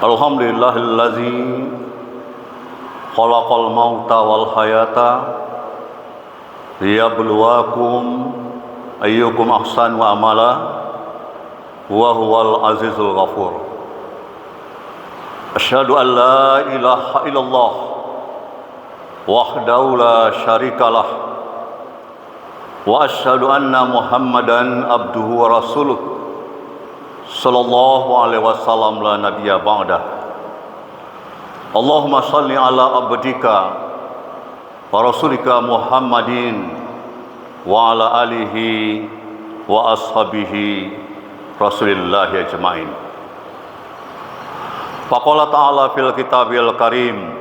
Alhamdulillahillazi khalaqal mauta wal hayata liyabluwakum ayyukum ahsanu amala wa huwal azizul ghafur. Asyhadu an la ilaha illallah wahdahu la syarikalah wa asyhadu anna Muhammadan abduhu wa rasuluh sallallahu alaihi wasallam la nabiyya ba'dah. Allahumma shalli ala abdika wa rasulika Muhammadin wa ala alihi wa ashabihi rasulillahi ajmain. Faqala ta'ala fil kitabil karim,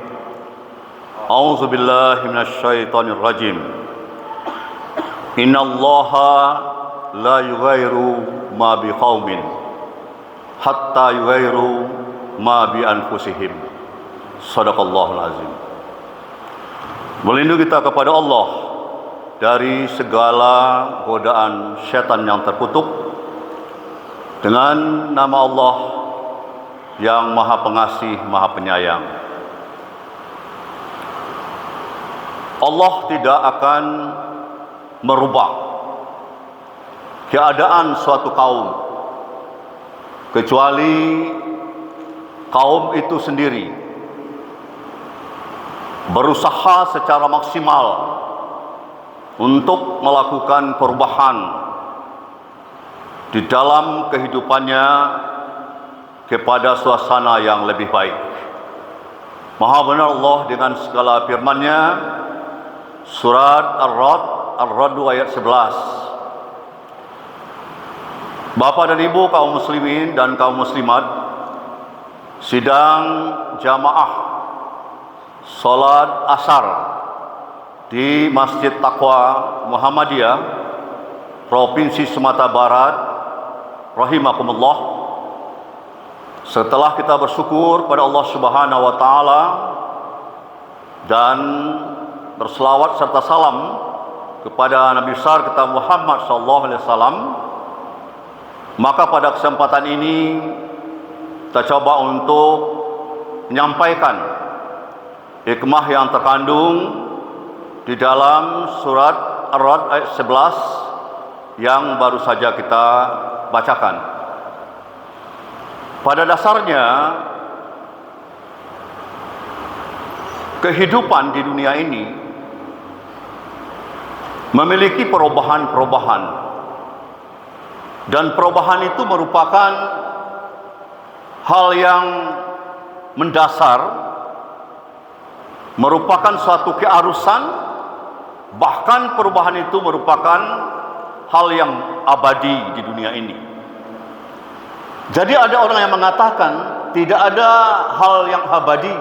a'udzu billahi minasy syaithanir rajim. Innallaha la yughayyiru ma biqaumin hatta yughayyiru ma bi anfusihim. Shadaqallahul azim. Melindungi kita kepada Allah dari segala godaan setan yang terkutuk dengan nama Allah yang Maha Pengasih, Maha Penyayang. Allah tidak akan merubah keadaan suatu kaum kecuali kaum itu sendiri berusaha secara maksimal untuk melakukan perubahan di dalam kehidupannya kepada suasana yang lebih baik. Maha benar Allah dengan segala firman-Nya, surat Ar-Ra'd ayat 11. Bapak dan Ibu kaum muslimin dan kaum muslimat, sidang jamaah salat asar di Masjid Taqwa Muhammadiyah Provinsi Sumatera Barat rahimakumullah. Setelah kita bersyukur pada Allah Subhanahu wa taala dan berselawat serta salam kepada Nabi besar kita Muhammad sallallahu alaihi wasallam, maka pada kesempatan ini kita coba untuk menyampaikan hikmah yang terkandung di dalam surat Ar-Ra'd ayat 11 yang baru saja kita bacakan. Pada dasarnya kehidupan di dunia ini memiliki perubahan-perubahan, dan perubahan itu merupakan hal yang mendasar, merupakan suatu keharusan, bahkan perubahan itu merupakan hal yang abadi di dunia ini. Jadi ada orang yang mengatakan tidak ada hal yang abadi,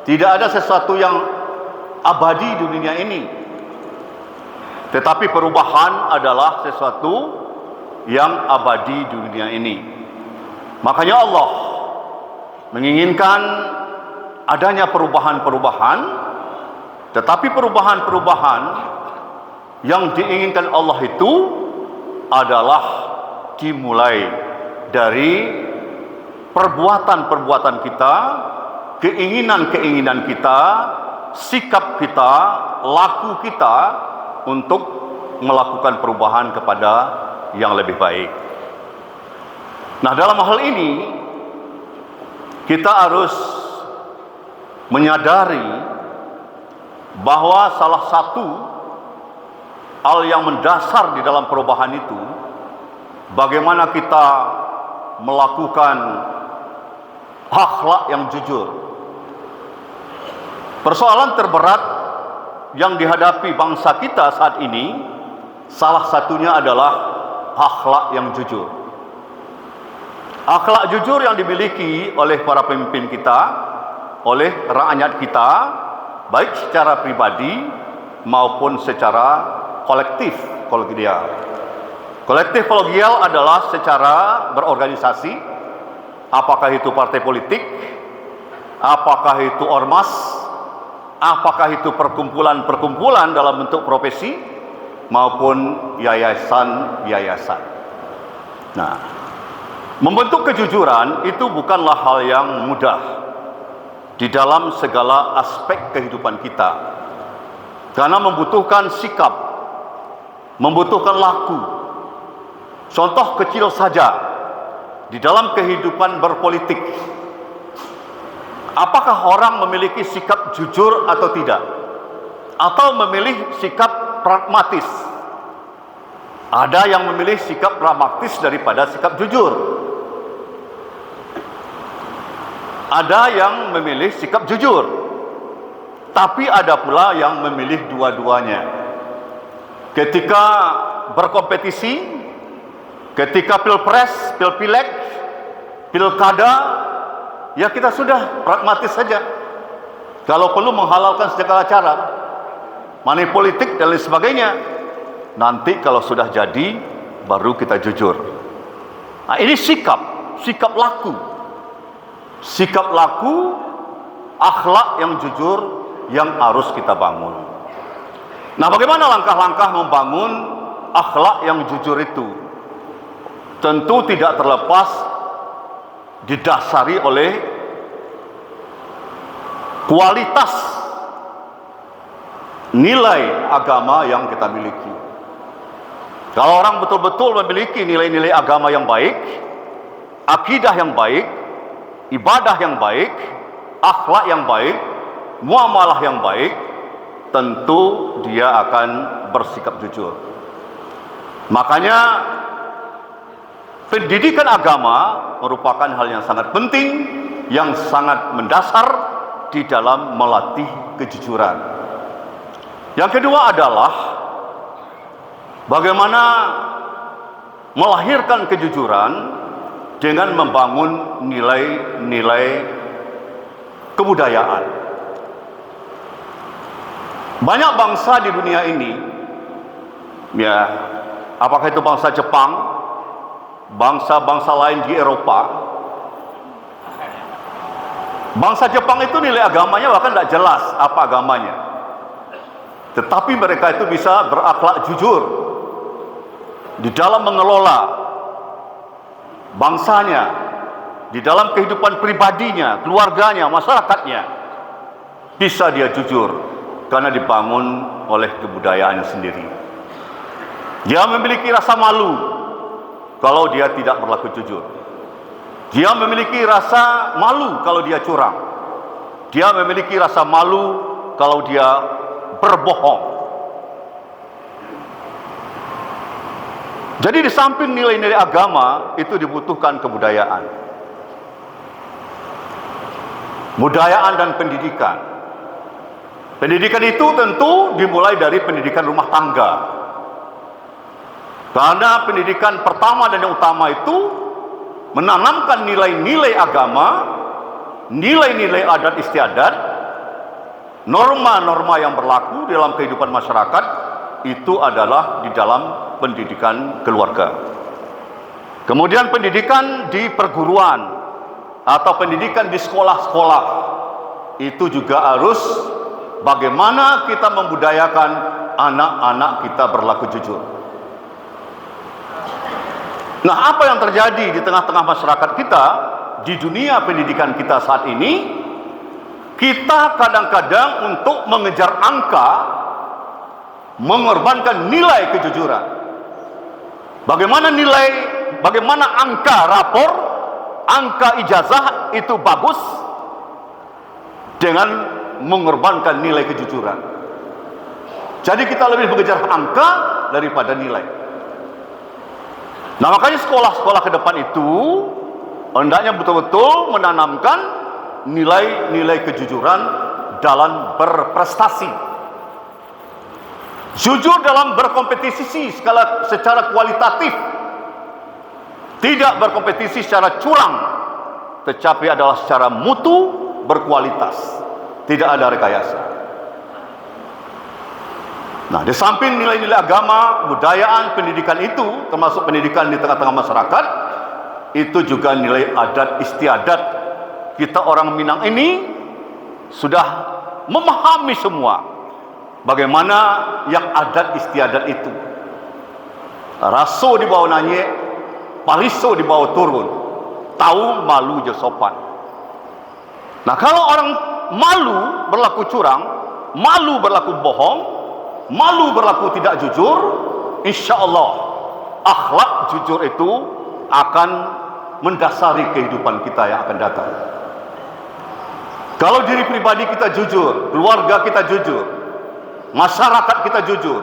tidak ada sesuatu yang abadi di dunia ini. Tetapi perubahan adalah sesuatu yang abadi di dunia ini. Makanya Allah menginginkan adanya perubahan-perubahan, tetapi perubahan-perubahan yang diinginkan Allah itu adalah dimulai dari perbuatan-perbuatan kita, keinginan-keinginan kita, sikap kita, laku kita untuk melakukan perubahan kepada yang lebih baik. Nah, dalam hal ini kita harus menyadari bahwa salah satu hal yang mendasar di dalam perubahan itu bagaimana kita melakukan akhlak yang jujur. Persoalan terberat yang dihadapi bangsa kita saat ini salah satunya adalah akhlak yang jujur. Akhlak jujur yang dimiliki oleh para pemimpin kita, oleh rakyat kita, baik secara pribadi maupun secara kolektif kolegial. Kolektif kolegial adalah secara berorganisasi, apakah itu partai politik, apakah itu ormas, apakah itu perkumpulan-perkumpulan dalam bentuk profesi, maupun yayasan-yayasan. Nah, Membentuk kejujuran itu bukanlah hal yang mudah di dalam segala aspek kehidupan kita, karena membutuhkan sikap, membutuhkan laku. Contoh kecil saja di dalam kehidupan berpolitik. Apakah orang memiliki sikap jujur atau tidak? Atau memilih sikap pragmatis? Ada yang memilih sikap pragmatis daripada sikap jujur. Ada yang memilih sikap jujur, tapi ada pula yang memilih dua-duanya. Ketika berkompetisi, ketika pilpres, pilpileg, pilkada, ya kita sudah pragmatis saja. Kalau perlu menghalalkan segala cara, money politik dan lain sebagainya. Nanti kalau sudah jadi, baru kita jujur. Nah, ini sikap laku. Sikap laku, akhlak yang jujur yang harus kita bangun. Nah, bagaimana langkah-langkah membangun akhlak yang jujur itu? Tentu tidak terlepas didasari oleh kualitas nilai agama yang kita miliki. Kalau orang betul-betul memiliki nilai-nilai agama yang baik, akidah yang baik, ibadah yang baik, akhlak yang baik, muamalah yang baik, tentu dia akan bersikap jujur. Makanya pendidikan agama merupakan hal yang sangat penting, yang sangat mendasar di dalam melatih kejujuran. Yang kedua adalah bagaimana melahirkan kejujuran dengan membangun nilai-nilai kebudayaan. Banyak bangsa di dunia ini, ya, apakah itu bangsa Jepang, bangsa-bangsa lain di Eropa. Bangsa Jepang itu nilai agamanya bahkan tidak jelas apa agamanya. Tetapi mereka itu bisa berakhlak jujur di dalam mengelola bangsanya, di dalam kehidupan pribadinya, keluarganya, masyarakatnya. Bisa dia jujur karena dibangun oleh kebudayaannya sendiri. Dia memiliki rasa malu kalau dia tidak berlaku jujur. Dia memiliki rasa malu kalau dia curang. Dia memiliki rasa malu kalau dia berbohong. Jadi di samping nilai-nilai agama itu dibutuhkan kebudayaan. Budayaan dan pendidikan. Pendidikan itu tentu dimulai dari pendidikan rumah tangga. Karena pendidikan pertama dan yang utama itu menanamkan nilai-nilai agama, nilai-nilai adat istiadat, norma-norma yang berlaku dalam kehidupan masyarakat, itu adalah di dalam pendidikan keluarga. Kemudian pendidikan di perguruan atau pendidikan di sekolah-sekolah, itu juga harus bagaimana kita membudayakan anak-anak kita berlaku jujur. Nah, apa yang terjadi di tengah-tengah masyarakat kita, di dunia pendidikan kita saat ini, kita kadang-kadang untuk mengejar angka, mengorbankan nilai kejujuran. Bagaimana angka rapor, angka ijazah itu bagus dengan mengorbankan nilai kejujuran. Jadi kita lebih mengejar angka daripada nilai. Nah, makanya sekolah-sekolah ke depan itu hendaknya betul-betul menanamkan nilai-nilai kejujuran dalam berprestasi. Jujur dalam berkompetisi secara kualitatif. Tidak berkompetisi secara curang, tetapi adalah secara mutu, berkualitas. Tidak ada rekayasa. Nah, di samping nilai-nilai agama, budayaan, pendidikan itu, termasuk pendidikan di tengah-tengah masyarakat, itu juga nilai adat istiadat. Kita orang Minang ini sudah memahami semua bagaimana yang adat istiadat itu. Raso dibawa nanye, paliso dibawa turun. tahu malu je sopan. Nah, kalau orang malu berlaku curang, malu berlaku bohong, malu berlaku tidak jujur, insya Allah akhlak jujur itu akan mendasari kehidupan kita yang akan datang. Kalau diri pribadi kita jujur, keluarga kita jujur, masyarakat kita jujur,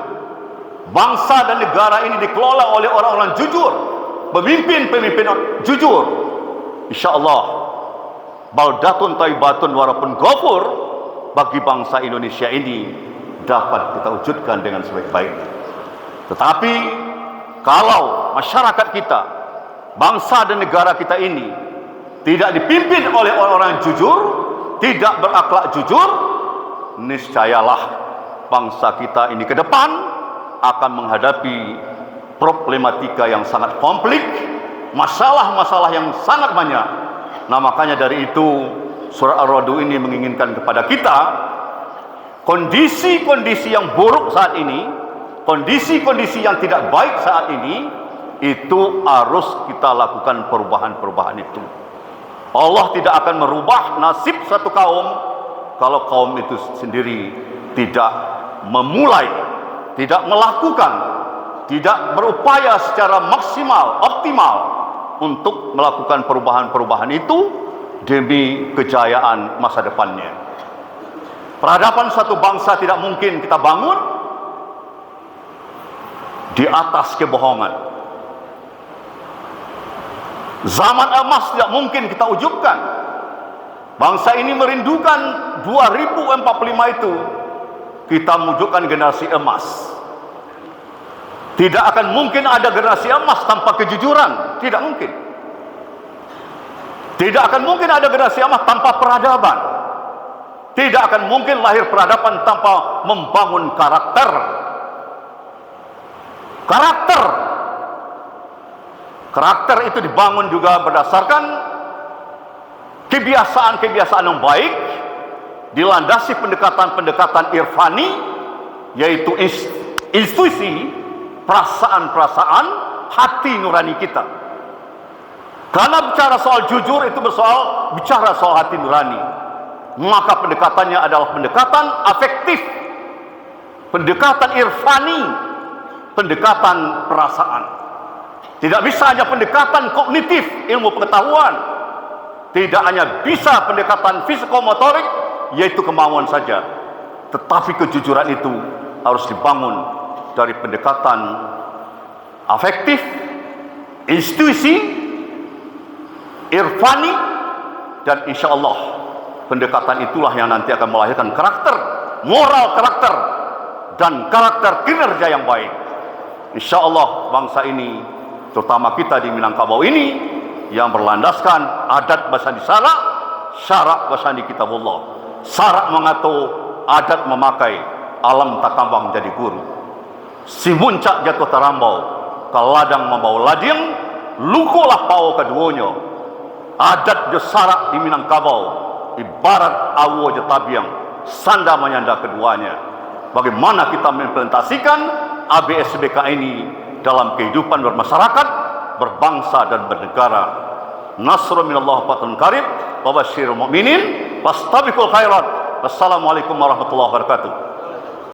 bangsa dan negara ini dikelola oleh orang-orang jujur, pemimpin-pemimpin jujur, insya Allah baldatun taibatun warapun ghafur, bagi bangsa Indonesia ini dapat kita wujudkan dengan sebaik-baiknya. Tetapi kalau masyarakat kita, bangsa dan negara kita ini tidak dipimpin oleh orang-orang jujur, tidak berakhlak jujur, niscayalah bangsa kita ini ke depan akan menghadapi problematika yang sangat kompleks, masalah-masalah yang sangat banyak. Nah, makanya dari itu surah Ar-Ra'd ini menginginkan kepada kita, kondisi-kondisi yang buruk saat ini, kondisi-kondisi yang tidak baik saat ini, itu harus kita lakukan perubahan-perubahan itu. Allah tidak akan merubah nasib satu kaum kalau kaum itu sendiri tidak memulai, tidak melakukan, tidak berupaya secara maksimal, optimal untuk melakukan perubahan-perubahan itu demi kejayaan masa depannya. Peradaban satu bangsa tidak mungkin kita bangun di atas kebohongan. Zaman emas tidak mungkin kita wujudkan. Bangsa ini merindukan 2045 itu kita wujudkan generasi emas. Tidak akan mungkin ada generasi emas tanpa kejujuran, tidak mungkin. Tidak akan mungkin ada generasi emas tanpa peradaban. Tidak akan mungkin lahir peradaban tanpa membangun karakter. Karakter itu dibangun juga berdasarkan kebiasaan-kebiasaan yang baik, dilandasi pendekatan-pendekatan irfani, yaitu institusi, perasaan-perasaan hati nurani kita. Karena bicara soal jujur itu bicara soal hati nurani, maka pendekatannya adalah pendekatan afektif, pendekatan irfani, pendekatan perasaan. Tidak bisa hanya pendekatan kognitif, ilmu pengetahuan. Tidak hanya bisa pendekatan fisikomotorik, yaitu kemauan saja. Tetapi kejujuran itu harus dibangun dari pendekatan afektif, institusi, irfani, dan insya Allah pendekatan itulah yang nanti akan melahirkan karakter, moral karakter, dan karakter kinerja yang baik. Insya Allah bangsa ini, terutama kita di Minangkabau ini, yang berlandaskan adat basandi syarak basandi kitabullah, syarak mengatur, adat memakai, alam takambang jadi guru. Si muncak jatuh terambau, kaladang membawa lading, lukulah pau keduanya. Adat jesarak di Minangkabau, ibarat awo jetabiang, sanda menyanda keduanya. Bagaimana kita mengimplementasikan ABSBK ini dalam kehidupan bermasyarakat, berbangsa dan bernegara. Nasrun minallah fatun qarib, wa basyiril mu'minin, fastabiqul khairat. Wassalamualaikum warahmatullahi wabarakatuh.